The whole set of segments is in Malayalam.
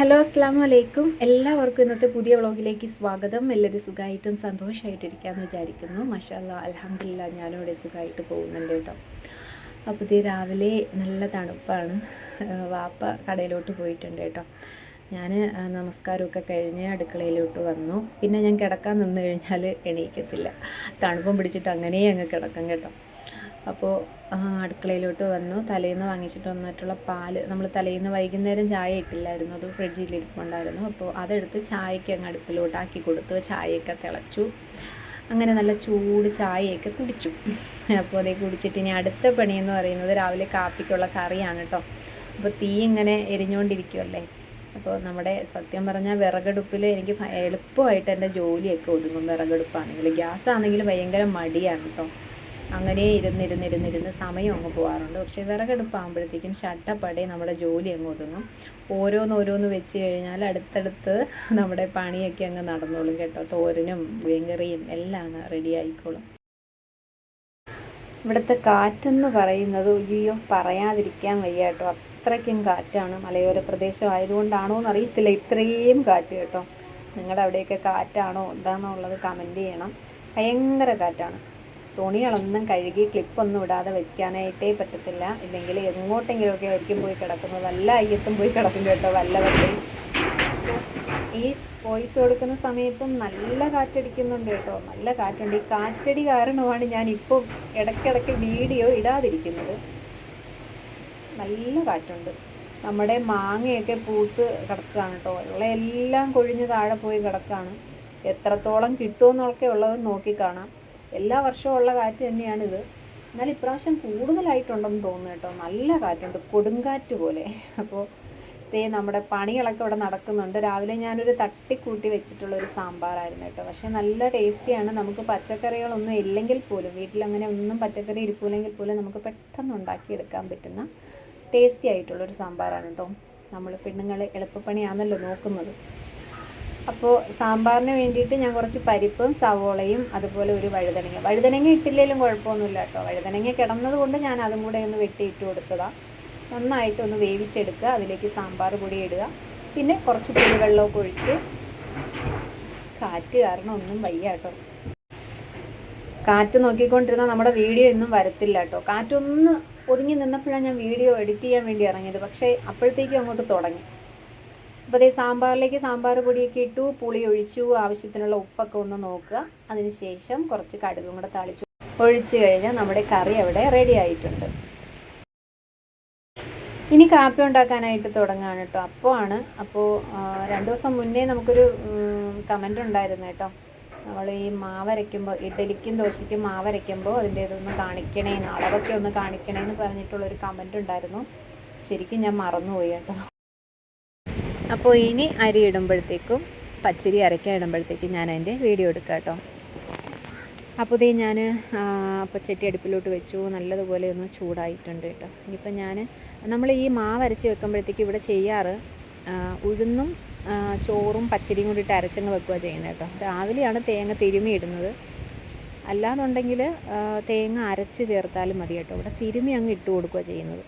ഹലോ അസ്സാമു അലൈക്കും. എല്ലാവർക്കും ഇന്നത്തെ പുതിയ വ്ളോഗിലേക്ക് സ്വാഗതം. എല്ലാവരും സുഖമായിട്ടും സന്തോഷമായിട്ടിരിക്കാമെന്ന് വിചാരിക്കുന്നു. മാഷാ അല്ലാഹ്, അൽഹംദുലില്ലാഹ്, ഞാനും ഇവിടെ സുഖമായിട്ട് പോകുന്നുണ്ട് കേട്ടോ. അപ്പോൾ ഇത് രാവിലെ നല്ല തണുപ്പാണ്. വാപ്പ കടയിലോട്ട് പോയിട്ടുണ്ട് കേട്ടോ. ഞാൻ നമസ്കാരമൊക്കെ കഴിഞ്ഞ് അടുക്കളയിലോട്ട് വന്നു. പിന്നെ ഞാൻ കിടക്കാൻ നിന്ന് കഴിഞ്ഞാൽ എണീക്കത്തില്ല, തണുപ്പം പിടിച്ചിട്ട് അങ്ങനെ അങ്ങ് കിടക്കും കേട്ടോ. അപ്പോൾ അടുക്കളയിലോട്ട് വന്നു. തലേന്ന് വാങ്ങിച്ചിട്ട് വന്നിട്ടുള്ള പാല്, നമ്മൾ തലേന്ന് വൈകുന്നേരം ചായ ഇട്ടില്ലായിരുന്നു, അത് ഫ്രിഡ്ജിൽ ഇരിപ്പുണ്ടായിരുന്നു. അപ്പോൾ അതെടുത്ത് ചായയ്ക്ക് അങ്ങ് അടുപ്പിലോട്ട് ആക്കി കൊടുത്തു. ചായയൊക്കെ തിളച്ചു. അങ്ങനെ നല്ല ചൂട് ചായയൊക്കെ കുടിച്ചു. അപ്പോൾ അതേ കുടിച്ചിട്ട് ഇനി അടുത്ത പണിയെന്ന് പറയുന്നത് രാവിലെ കാപ്പിക്കുള്ള കറിയാണ് കേട്ടോ. അപ്പോൾ തീ ഇങ്ങനെ എരിഞ്ഞുകൊണ്ടിരിക്കുമല്ലേ. അപ്പോൾ നമ്മുടെ സത്യം പറഞ്ഞാൽ വിറകടുപ്പിൽ എനിക്ക് എളുപ്പമായിട്ട് എൻ്റെ ജോലിയൊക്കെ ഒതുങ്ങും. വിറകടുപ്പാണെങ്കിൽ, ഗ്യാസ് ആണെങ്കിൽ ഭയങ്കര മടിയാണ് കേട്ടോ. അങ്ങനെ ഇരുന്നിരുന്ന് സമയം അങ്ങ് പോകാറുണ്ട്. പക്ഷേ വിറകടുപ്പാകുമ്പോഴത്തേക്കും ഷട്ടപ്പടി നമ്മുടെ ജോലി അങ്ങ് ഒതുങ്ങും. ഓരോന്ന് വെച്ച് കഴിഞ്ഞാൽ അടുത്തടുത്ത് നമ്മുടെ പണിയൊക്കെ അങ്ങ് നടന്നോളും കേട്ടോ. തോരനും മീൻകറിയും എല്ലാം അങ്ങ് റെഡി ആയിക്കോളും. ഇവിടുത്തെ കാറ്റെന്ന് പറയുന്നത് അയ്യോ പറയാതിരിക്കാൻ വയ്യ കേട്ടോ. അത്രയ്ക്കും കാറ്റാണ്. മലയോര പ്രദേശം ആയതുകൊണ്ടാണോ എന്നറിയത്തില്ല ഇത്രയും കാറ്റ് കേട്ടോ. നിങ്ങളുടെ അവിടെയൊക്കെ കാറ്റാണോ എന്താണെന്നുള്ളത് കമൻറ്റ് ചെയ്യണം. ഭയങ്കര കാറ്റാണ്. തുണികളൊന്നും കഴുകി ക്ലിപ്പൊന്നും ഇടാതെ വെക്കാനായിട്ടേ പറ്റത്തില്ല. ഇല്ലെങ്കിൽ എങ്ങോട്ടെങ്കിലുമൊക്കെ ആയിരിക്കും പോയി കിടക്കുന്നത്. വല്ല അയ്യത്തും പോയി കിടക്കും കേട്ടോ, വല്ലവരുടെയും. ഈ വോയിസ് കൊടുക്കുന്ന സമയത്തും നല്ല കാറ്റടിക്കുന്നുണ്ട് കേട്ടോ, നല്ല കാറ്റുണ്ട്. ഈ കാറ്റടി കാരണമാണ് ഞാനിപ്പോൾ ഇടയ്ക്കിടയ്ക്ക് വീഡിയോ ഇടാതിരിക്കുന്നത്. നല്ല കാറ്റുണ്ട്. നമ്മുടെ മാങ്ങയൊക്കെ പൂത്ത് കിടക്കുകയാണ് കേട്ടോ. ഉള്ള എല്ലാം കൊഴിഞ്ഞ് താഴെ പോയി കിടക്കുകയാണ്. എത്രത്തോളം കിട്ടുമെന്നൊക്കെ ഉള്ളത് നോക്കിക്കാണാം. എല്ലാ വർഷവും ഉള്ള കാറ്റ് തന്നെയാണിത്. എന്നാൽ ഇപ്രാവശ്യം കൂടുതലായിട്ടുണ്ടെന്ന് തോന്നുന്നു കേട്ടോ. നല്ല കാറ്റുണ്ട്, കൊടുങ്കാറ്റ് പോലെ. അപ്പോൾ നമ്മുടെ പണികളൊക്കെ ഇവിടെ നടക്കുന്നുണ്ട്. രാവിലെ ഞാനൊരു തട്ടിക്കൂട്ടി വെച്ചിട്ടുള്ളൊരു സാമ്പാറായിരുന്നു കേട്ടോ. പക്ഷേ നല്ല ടേസ്റ്റിയാണ്. നമുക്ക് പച്ചക്കറികളൊന്നും ഇല്ലെങ്കിൽ പോലും, വീട്ടിലങ്ങനെ ഒന്നും പച്ചക്കറി ഇരിപ്പില്ലെങ്കിൽ പോലും നമുക്ക് പെട്ടെന്ന് ഉണ്ടാക്കിയെടുക്കാൻ പറ്റുന്ന ടേസ്റ്റി ആയിട്ടുള്ളൊരു സാമ്പാറാണ് കേട്ടോ. നമ്മൾ പെണ്ണുങ്ങൾ എളുപ്പപ്പണിയാണല്ലോ നോക്കുന്നത്. അപ്പോൾ സാമ്പാറിന് വേണ്ടിയിട്ട് ഞാൻ കുറച്ച് പരിപ്പും സവോളയും അതുപോലെ ഒരു വഴുതനങ്ങ ഇട്ടില്ലെങ്കിലും കുഴപ്പമൊന്നുമില്ല കേട്ടോ. വഴുതനങ്ങ കിടന്നത് കൊണ്ട് ഞാൻ അതും കൂടെ ഒന്ന് വെട്ടിയിട്ട് കൊടുത്തതാണ്. നന്നായിട്ടൊന്ന് വേവിച്ചെടുക്കുക. അതിലേക്ക് സാമ്പാർ പൊടി ഇടുക. പിന്നെ കുറച്ച് പുളിവെള്ളമൊക്കെ ഒഴിച്ച്. കാറ്റ് കാരണം ഒന്നും വയ്യ കേട്ടോ. കാറ്റ് നോക്കിക്കൊണ്ടിരുന്നാൽ നമ്മുടെ വീഡിയോ ഒന്നും വരത്തില്ല കേട്ടോ. കാറ്റൊന്ന് ഒതുങ്ങി നിന്നപ്പോഴാണ് ഞാൻ വീഡിയോ എഡിറ്റ് ചെയ്യാൻ വേണ്ടി ഇറങ്ങിയത്. പക്ഷേ അപ്പോഴത്തേക്കും അങ്ങോട്ട് തുടങ്ങി. അപ്പോൾ അതേ സാമ്പാറിലേക്ക് സാമ്പാർ പൊടിയൊക്കെ ഇട്ടു, പുളി ഒഴിച്ചു, ആവശ്യത്തിനുള്ള ഉപ്പൊക്കെ ഒന്ന് നോക്കുക. അതിനുശേഷം കുറച്ച് കടുകും കൂടെ താളിച്ചു ഒഴിച്ചു കഴിഞ്ഞാൽ നമ്മുടെ കറി അവിടെ റെഡി ആയിട്ടുണ്ട്. ഇനി കാപ്പി ഉണ്ടാക്കാനായിട്ട് തുടങ്ങുകയാണ് കേട്ടോ. അപ്പോൾ 2 ദിവസം മുന്നേ നമുക്കൊരു കമൻ്റ് ഉണ്ടായിരുന്നു കേട്ടോ. നമ്മൾ ഈ മാവരയ്ക്കുമ്പോൾ, ഇഡ്ഡലിക്കും ദോശയ്ക്കും മാവരയ്ക്കുമ്പോൾ അതിൻ്റെ ഇതൊന്ന് കാണിക്കണേന്ന്, അളവൊക്കെ ഒന്ന് കാണിക്കണേന്ന് പറഞ്ഞിട്ടുള്ളൊരു കമൻ്റ് ഉണ്ടായിരുന്നു. ശരിക്കും ഞാൻ മറന്നുപോയി കേട്ടോ. അപ്പോൾ ഇനി അരി ഇടുമ്പോഴത്തേക്കും, പച്ചരി അരയ്ക്കാൻ ഇടുമ്പോഴത്തേക്കും ഞാൻ അതിൻ്റെ വീഡിയോ എടുക്കാം കേട്ടോ. അപ്പോൾ ഇതേ ഞാൻ അപ്പച്ചട്ടി അടുപ്പിലോട്ട് വെച്ചു. നല്ലതുപോലെ ഒന്ന് ചൂടായിട്ടുണ്ട് കേട്ടോ. ഇനിയിപ്പോൾ നമ്മൾ ഈ മാവ് അരച്ച് വെക്കുമ്പോഴത്തേക്കും ഇവിടെ ചെയ്യാറ് ഉഴുന്നും ചോറും പച്ചരിയും കൂടിയിട്ട് അരച്ചങ്ങ് വെക്കുക ചെയ്യുന്നത് കേട്ടോ. രാവിലെയാണ് തേങ്ങ തിരുമി ഇടുന്നത്. അല്ലാന്നുണ്ടെങ്കിൽ തേങ്ങ അരച്ച് ചേർത്താലും മതി കേട്ടോ. ഇവിടെ തിരുമി അങ്ങ് ഇട്ട് കൊടുക്കുക ചെയ്യുന്നത്.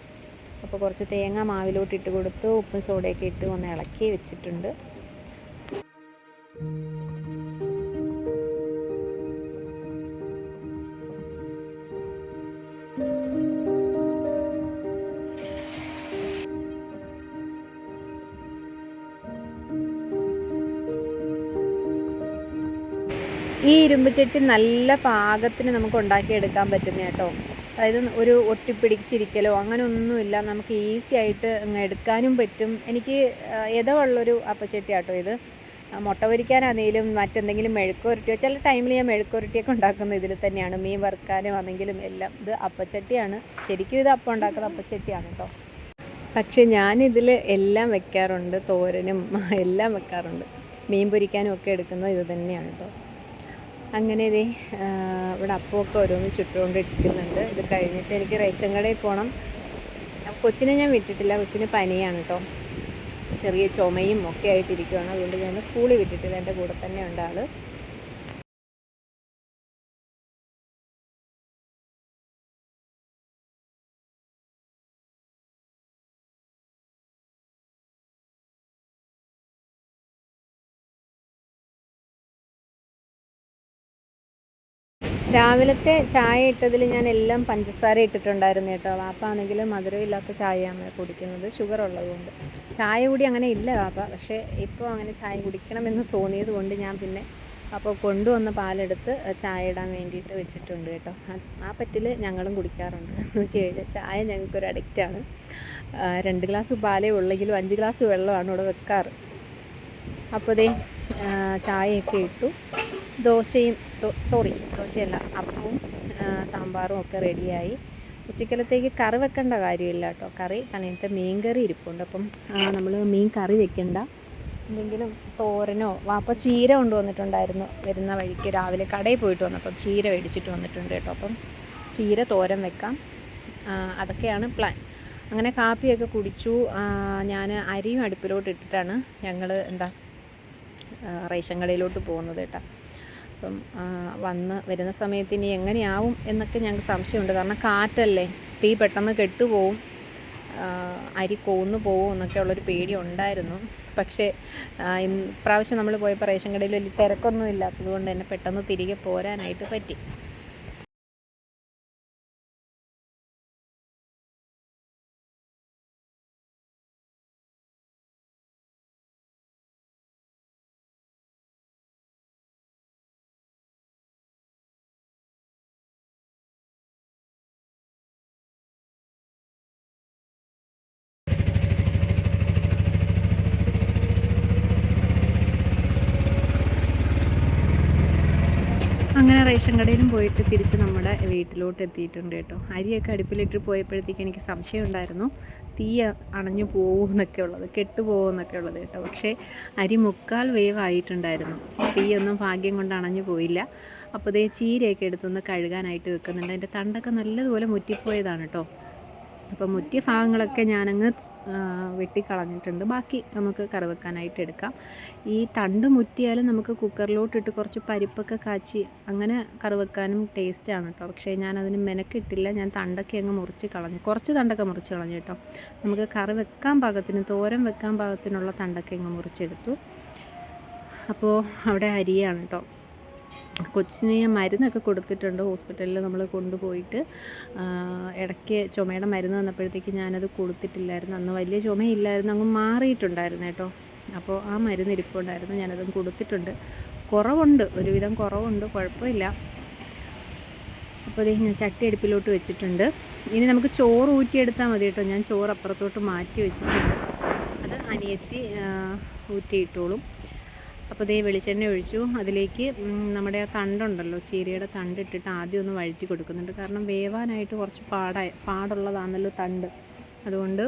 അപ്പോൾ കുറച്ച് തേങ്ങ മാവിലോട്ട് ഇട്ട് കൊടുത്തു, ഉപ്പും സോഡയൊക്കെ ഇട്ട് ഒന്ന് ഇളക്കി വെച്ചിട്ടുണ്ട്. ഈ ഇരുമ്പ് ചട്ടി നല്ല പാകത്തിന് നമുക്ക് ഉണ്ടാക്കിയെടുക്കാൻ പറ്റുന്ന കേട്ടോ. അതായത് ഒരു ഒട്ടിപ്പിടിച്ചിരിക്കലോ അങ്ങനെ ഒന്നുമില്ല. നമുക്ക് ഈസി ആയിട്ട് എടുക്കാനും പറ്റും. എനിക്ക് ഇതവുള്ളൊരു അപ്പച്ചട്ടി കേട്ടോ ഇത്. മുട്ട പൊരിക്കാനാണെങ്കിലും മറ്റെന്തെങ്കിലും മെഴുക്കുരട്ടിയോ, ചില ടൈമിൽ ഞാൻ മെഴുക്കുരട്ടിയൊക്കെ ഉണ്ടാക്കുന്നത് ഇതിൽ തന്നെയാണ്. മീൻ വറുക്കാനും ആണെങ്കിലും എല്ലാം ഇത് അപ്പച്ചട്ടിയാണ്. ശരിക്കും ഇത് അപ്പം ഉണ്ടാക്കുന്ന അപ്പച്ചട്ടിയാണ് കേട്ടോ. പക്ഷേ ഞാനിതിൽ എല്ലാം വെക്കാറുണ്ട്. തോരനും എല്ലാം വെക്കാറുണ്ട്. മീൻ പൊരിക്കാനും ഒക്കെ എടുക്കുന്നത് ഇത് തന്നെയാണ് കേട്ടോ. അങ്ങനെ ഇവിടെ അപ്പമൊക്കെ ഓരോന്ന് ചുട്ടുകൊണ്ടിരിക്കുന്നുണ്ട്. ഇത് കഴിഞ്ഞിട്ട് എനിക്ക് റേഷൻ കടയിൽ പോകണം. കൊച്ചിനെ ഞാൻ വിട്ടിട്ടില്ല, കൊച്ചിന് പനിയാണ് കേട്ടോ. ചെറിയ ചുമയും ഒക്കെ ആയിട്ടിരിക്കുകയാണ്. അതുകൊണ്ട് ഞാൻ സ്കൂളിൽ വിട്ടിട്ടില്ല, എൻ്റെ കൂടെ തന്നെ ഉണ്ട് ആൾ. രാവിലത്തെ ചായ ഇട്ടതിൽ ഞാൻ എല്ലാം പഞ്ചസാര ഇട്ടിട്ടുണ്ടായിരുന്നു കേട്ടോ. വാപ്പാണെങ്കിൽ മധുരമില്ലാത്ത ചായയാണ് കുടിക്കുന്നത്, ഷുഗർ ഉള്ളതുകൊണ്ട്. ചായ കൂടി അങ്ങനെ ഇല്ല വാപ്പ, പക്ഷേ ഇപ്പോൾ അങ്ങനെ ചായ കുടിക്കണമെന്ന് തോന്നിയത് കൊണ്ട് ഞാൻ പിന്നെ അപ്പോൾ കൊണ്ടുവന്ന പാലെടുത്ത് ചായ ഇടാൻ വേണ്ടിയിട്ട് വെച്ചിട്ടുണ്ട് കേട്ടോ. ആ പറ്റിൽ ഞങ്ങളും കുടിക്കാറുണ്ട്. എന്ന് വെച്ച് കഴിഞ്ഞാൽ ചായ ഞങ്ങൾക്കൊരു അഡിക്റ്റാണ്. 2 ഗ്ലാസ് പാലേ ഉള്ളെങ്കിലും 5 ഗ്ലാസ് വെള്ളമാണ് ഇവിടെ വെക്കാറ്. അപ്പോൾ ദേ ചായയൊക്കെ ഇട്ടു. ദോശയല്ല, അപ്പവും സാമ്പാറും ഒക്കെ റെഡിയായി. ഉച്ചക്കലത്തേക്ക് കറി വെക്കേണ്ട കാര്യമില്ല കേട്ടോ. കറി കണിയത്തെ മീൻ കറി ഇരിപ്പുണ്ട്. അപ്പം നമ്മൾ മീൻ കറി വെക്കണ്ട, എന്തെങ്കിലും തോരനോ. വാപ്പ ചീര കൊണ്ടുവന്നിട്ടുണ്ടായിരുന്നു വരുന്ന വഴിക്ക്. രാവിലെ കടയിൽ പോയിട്ട് വന്നപ്പം ചീര മേടിച്ചിട്ട് വന്നിട്ടുണ്ട് കേട്ടോ. അപ്പം ചീര തോരൻ വെക്കാം, അതൊക്കെയാണ് പ്ലാൻ. അങ്ങനെ കാപ്പിയൊക്കെ കുടിച്ചു. ഞാൻ അരിയും അടുപ്പിലോട്ട് ഇട്ടിട്ടാണ് ഞങ്ങൾ റേഷൻ കടയിലോട്ട് പോകുന്നത് കേട്ടോ. അപ്പം വരുന്ന സമയത്ത് ഇനി എങ്ങനെയാവും എന്നൊക്കെ ഞങ്ങൾക്ക് സംശയമുണ്ട്. കാരണം കാറ്റല്ലേ, തീ പെട്ടെന്ന് കെട്ടുപോകും, അരി കൊന്നു പോകും എന്നൊക്കെ ഉള്ളൊരു പേടി ഉണ്ടായിരുന്നു. പക്ഷേ ഇപ്രാവശ്യം നമ്മൾ പോയപ്പോൾ റേഷൻ കടയിൽ വലിയ തിരക്കൊന്നും ഇല്ലാത്തത് കൊണ്ട് തന്നെ പെട്ടെന്ന് തിരികെ പോരാനായിട്ട് പറ്റി. അങ്ങനെ റേഷൻ കടയിലും പോയിട്ട് തിരിച്ച് നമ്മുടെ വീട്ടിലോട്ട് എത്തിയിട്ടുണ്ട് കേട്ടോ. അരിയൊക്കെ അടുപ്പിലിട്ട് പോയപ്പോഴത്തേക്ക് എനിക്ക് സംശയം ഉണ്ടായിരുന്നു, തീ അണഞ്ഞു പോകുമെന്നൊക്കെ ഉള്ളത്, കെട്ടുപോകുമെന്നൊക്കെ ഉള്ളത് കേട്ടോ. പക്ഷേ അരി 3/4 വേവായിട്ടുണ്ടായിരുന്നു. തീയൊന്നും ഭാഗ്യം കൊണ്ട് അണഞ്ഞു പോയില്ല. അപ്പോൾ ദേ ചീരയൊക്കെ എടുത്തൊന്ന് കഴുകാനായിട്ട് വെക്കുന്നുണ്ട്. അതിൻ്റെ തണ്ടൊക്കെ നല്ലതുപോലെ മുറ്റിപ്പോയതാണ് കേട്ടോ. അപ്പോൾ മുറ്റിയ ഭാഗങ്ങളൊക്കെ ഞാനങ്ങ് വെട്ടിക്കളഞ്ഞിട്ടുണ്ട്. ബാക്കി നമുക്ക് കറി വെക്കാനായിട്ട് എടുക്കാം. ഈ തണ്ട് മുറ്റിയാലും നമുക്ക് കുക്കറിലോട്ടിട്ട് കുറച്ച് പരിപ്പൊക്കെ കാച്ചി അങ്ങനെ കറി വെക്കാനും ടേസ്റ്റാണ് കേട്ടോ. പക്ഷേ ഞാനതിന് മെനക്കിട്ടില്ല. ഞാൻ തണ്ടൊക്കെ അങ്ങ് മുറിച്ച് കളഞ്ഞു, കുറച്ച് തണ്ടൊക്കെ മുറിച്ച് കളഞ്ഞു കേട്ടോ. നമുക്ക് കറി വെക്കാൻ പാകത്തിന്, തോരൻ വെക്കാൻ പാകത്തിനുള്ള തണ്ടൊക്കെ അങ്ങ് മുറിച്ചെടുത്തു. അപ്പോൾ അവിടെ അരിയാണ് കേട്ടോ. കൊച്ചിന് മരുന്നൊക്കെ കൊടുത്തിട്ടുണ്ട് ഹോസ്പിറ്റലിൽ നമ്മൾ കൊണ്ടുപോയിട്ട്. ഇടയ്ക്ക് ചുമയുടെ മരുന്ന് വന്നപ്പോഴത്തേക്ക് ഞാനത് കൊടുത്തിട്ടില്ലായിരുന്നു. അന്ന് വലിയ ചുമയില്ലായിരുന്നു, അങ്ങ് മാറിയിട്ടുണ്ടായിരുന്നു കേട്ടോ. അപ്പോൾ ആ മരുന്ന് ഇരിപ്പുണ്ടായിരുന്നു, ഞാനതും കൊടുത്തിട്ടുണ്ട്. കുറവുണ്ട്, ഒരുവിധം കുറവുണ്ട്, കുഴപ്പമില്ല. അപ്പോൾ അതേ ഞാൻ ചട്ടി അടുപ്പിലോട്ട് വെച്ചിട്ടുണ്ട്. ഇനി നമുക്ക് ചോറ് ഊറ്റിയെടുത്താൽ മതി കേട്ടോ. ഞാൻ ചോറ് അപ്പുറത്തോട്ട് മാറ്റി വെച്ചിട്ടുണ്ട്, അത് അനിയത്തി ഊറ്റിയിട്ടോളും. അപ്പോൾ ദേ വെളിച്ചെണ്ണ ഒഴിച്ചു. അതിലേക്ക് നമ്മുടെ ആ തണ്ടുണ്ടല്ലോ, ചീരയുടെ തണ്ടിട്ടിട്ട് ആദ്യം ഒന്ന് വഴറ്റി കൊടുക്കുന്നുണ്ട്. കാരണം വേവാനായിട്ട് കുറച്ച് പാടുള്ളതാണല്ലോ തണ്ട്. അതുകൊണ്ട്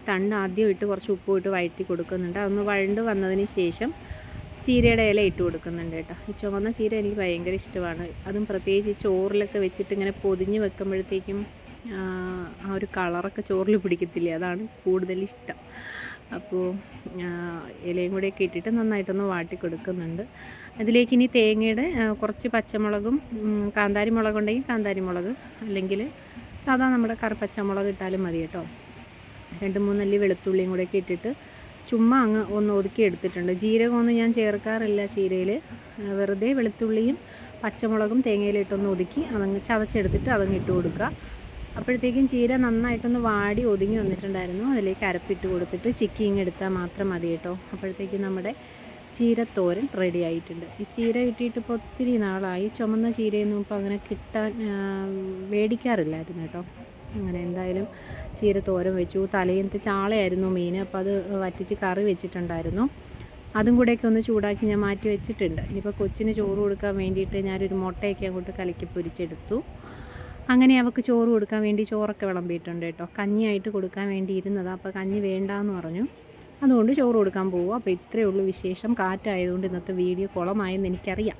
തണ്ട് ആദ്യം ഇട്ട് കുറച്ച് ഉപ്പും ഇട്ട് വഴറ്റി കൊടുക്കുന്നുണ്ട്. അതൊന്ന് വഴണ്ട് വന്നതിന് ശേഷം ചീരയുടെ ഇല ഇട്ട് കൊടുക്കുന്നുണ്ട് കേട്ടോ. ഈ ചുവന്ന ചീര എനിക്ക് ഭയങ്കര ഇഷ്ടമാണ്. അതും പ്രത്യേകിച്ച് ചോറിലൊക്കെ വെച്ചിട്ട് ഇങ്ങനെ പൊതിഞ്ഞ് വെക്കുമ്പോഴത്തേക്കും ആ ഒരു കളറൊക്കെ ചോറിൽ പിടിക്കത്തില്ലേ, അതാണ് കൂടുതൽ ഇഷ്ടം. അപ്പോൾ ഇലയും കൂടെയൊക്കെ ഇട്ടിട്ട് നന്നായിട്ടൊന്ന് വാട്ടി കൊടുക്കുന്നുണ്ട്. അതിലേക്ക് ഇനി തേങ്ങയുടെ കുറച്ച് പച്ചമുളകും, കാന്താരി മുളകുണ്ടെങ്കിൽ കാന്താരി മുളക്, അല്ലെങ്കിൽ സാധാ നമ്മുടെ കറുപ്പച്ചമുളക് ഇട്ടാലും മതി കേട്ടോ. 2-3 അല്ലി വെളുത്തുള്ളിയും കൂടെയൊക്കെ ഇട്ടിട്ട് ചുമ്മാ അങ്ങ് ഒന്ന് ഒതുക്കി എടുത്തിട്ടുണ്ട്. ജീരകമൊന്നും ഞാൻ ചേർക്കാറില്ല ചീരയിൽ. വെറുതെ വെളുത്തുള്ളിയും പച്ചമുളകും തേങ്ങയിലിട്ടൊന്ന് ഒതുക്കി അതങ്ങ് ചതച്ചെടുത്തിട്ട് അതങ്ങ് ഇട്ട് കൊടുക്കുക. അപ്പോഴത്തേക്കും ചീര നന്നായിട്ടൊന്ന് വാടി ഒതുങ്ങി വന്നിട്ടുണ്ടായിരുന്നു. അതിലേക്ക് അരപ്പിട്ട് കൊടുത്തിട്ട് ചിക്കിങ് എടുത്താൽ മാത്രം മതി കേട്ടോ. അപ്പോഴത്തേക്കും നമ്മുടെ ചീരത്തോരൻ റെഡി ആയിട്ടുണ്ട്. ഈ ചീര കിട്ടിയിട്ട് ഇപ്പോൾ ഒത്തിരി നാളായി. ചുമന്ന ചീരയൊന്നും ഇപ്പോൾ അങ്ങനെ കിട്ടാൻ മേടിക്കാറില്ലായിരുന്നു കേട്ടോ. അങ്ങനെ എന്തായാലും ചീരത്തോരൻ വെച്ചു. തലേന്നത്തെ ചാളയായിരുന്നു മീൻ, അപ്പോൾ അത് വറ്റിച്ച് കറി വെച്ചിട്ടുണ്ടായിരുന്നു. അതും കൂടെയൊക്കെ ഒന്ന് ചൂടാക്കി ഞാൻ മാറ്റി വെച്ചിട്ടുണ്ട്. ഇനിയിപ്പോൾ കൊച്ചിന് ചോറ് കൊടുക്കാൻ വേണ്ടിയിട്ട് ഞാനൊരു മുട്ടയൊക്കെ അങ്ങോട്ട് കലക്കി പൊരിച്ചെടുത്തു. അങ്ങനെ അവൾക്ക് ചോറ് കൊടുക്കാൻ വേണ്ടി ചോറൊക്കെ വിളമ്പിയിട്ടുണ്ട് കേട്ടോ. കഞ്ഞിയായിട്ട് കൊടുക്കാൻ വേണ്ടി ഇരുന്നതാണ്. അപ്പോൾ കഞ്ഞി വേണ്ടാന്ന് പറഞ്ഞു, അതുകൊണ്ട് ചോറ് കൊടുക്കാൻ പോകും. അപ്പോൾ ഇത്രയേ ഉള്ളൂ വിശേഷം. കാറ്റായതുകൊണ്ട് ഇന്നത്തെ വീഡിയോ കുളമായെന്ന് എനിക്കറിയാം.